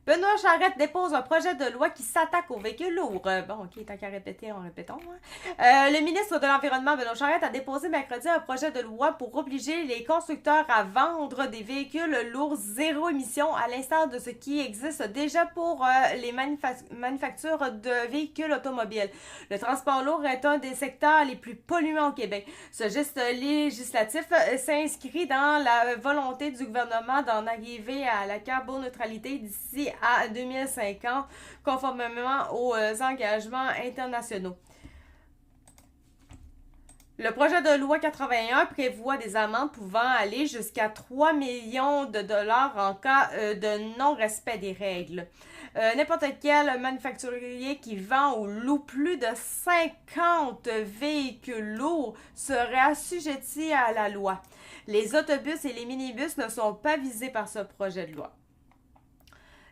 Benoît Charette dépose un projet de loi qui s'attaque aux véhicules lourds. Bon, ok, tant qu'à répéter, on répétons. Le ministre de l'Environnement, Benoît Charette, a déposé mercredi un projet de loi pour obliger les constructeurs à vendre des véhicules lourds zéro émission, à l'instar de ce qui existe déjà pour les manufactures de véhicules automobiles. Le transport lourd est un des secteurs les plus polluants au Québec. Ce geste législatif s'inscrit dans la volonté du gouvernement d'en arriver à la carboneutralité d'ici à 2050, conformément aux engagements internationaux. Le projet de loi 81 prévoit des amendes pouvant aller jusqu'à 3 millions de dollars en cas de non-respect des règles. N'importe quel manufacturier qui vend ou loue plus de 50 véhicules lourds serait assujetti à la loi. Les autobus et les minibus ne sont pas visés par ce projet de loi.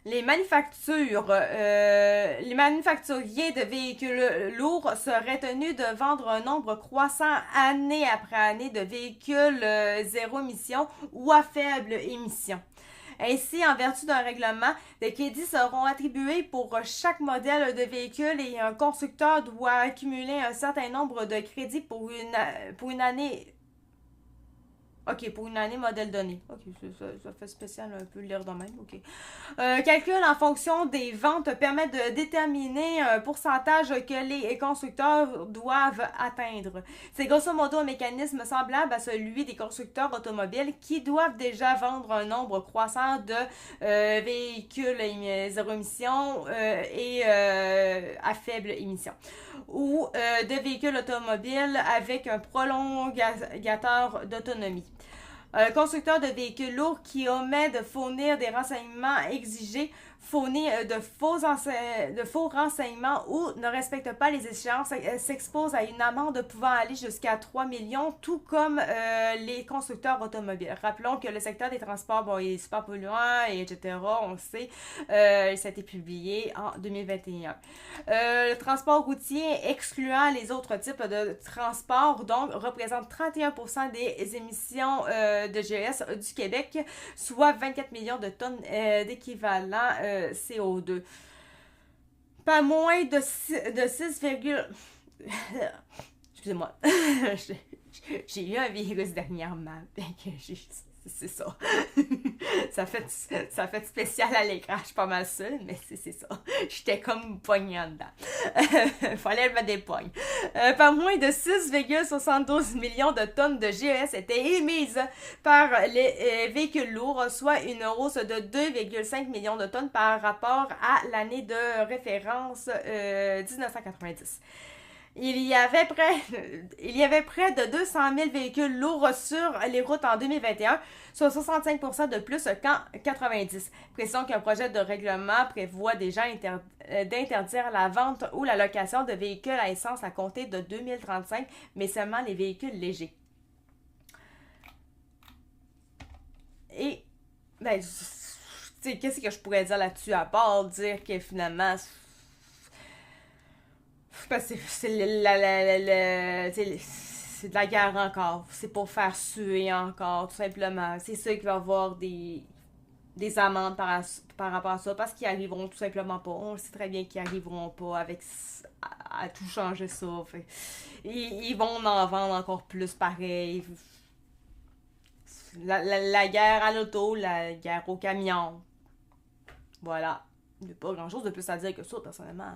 Les manufacturiers de véhicules lourds seraient tenus de vendre un nombre croissant année après année de véhicules zéro émission ou à faible émission. Ainsi, en vertu d'un règlement, des crédits seront attribués pour chaque modèle de véhicule et un constructeur doit accumuler un certain nombre de crédits pour une année. Ok, pour une année modèle donné. Ok, ça fait spécial un peu lire de même. Ok. Calcul en fonction des ventes permet de déterminer un pourcentage que les constructeurs doivent atteindre. C'est grosso modo un mécanisme semblable à celui des constructeurs automobiles qui doivent déjà vendre un nombre croissant de véhicules zéro émission et à faible émission, ou de véhicules automobiles avec un prolongateur d'autonomie. Un constructeur de véhicules lourds qui omet de fournir des renseignements exigés, fournit de faux renseignements ou ne respecte pas les échéances s'expose à une amende pouvant aller jusqu'à 3 millions, tout comme les constructeurs automobiles. Rappelons que le secteur des transports, bon, il est super polluant, et etc. On le sait. Ça a été publié en 2021. Le transport routier, excluant les autres types de transport, donc, représente 31% des émissions de GES du Québec, soit 24 millions de tonnes d'équivalent CO2. Pas moins de 6, excusez-moi. J'ai eu un virus dernièrement. C'est ça. ça fait spécial à l'écran. Je suis pas mal seule, mais c'est ça. J'étais comme poignée en dedans. Fallait me dépoigne. Pas moins de 6,72 millions de tonnes de GES étaient émises par les véhicules lourds, soit une hausse de 2,5 millions de tonnes par rapport à l'année de référence 1990. Il y avait près de 200 000 véhicules lourds sur les routes en 2021, soit 65% de plus qu'en 90. Précisons qu'un projet de règlement prévoit déjà d'interdire la vente ou la location de véhicules à essence à compter de 2035, mais seulement les véhicules légers. Et, ben, qu'est-ce que je pourrais dire là-dessus à part dire que finalement... Parce que c'est de la guerre encore. C'est pour faire suer encore, tout simplement. C'est sûr qu'il va y avoir des amendes par rapport à ça, parce qu'ils arriveront tout simplement pas. On sait très bien qu'ils arriveront pas à tout changer ça. Fait, ils vont en vendre encore plus pareil. La guerre à l'auto, la guerre au camion. Voilà. Il n'y a pas grand chose de plus à dire que ça, personnellement.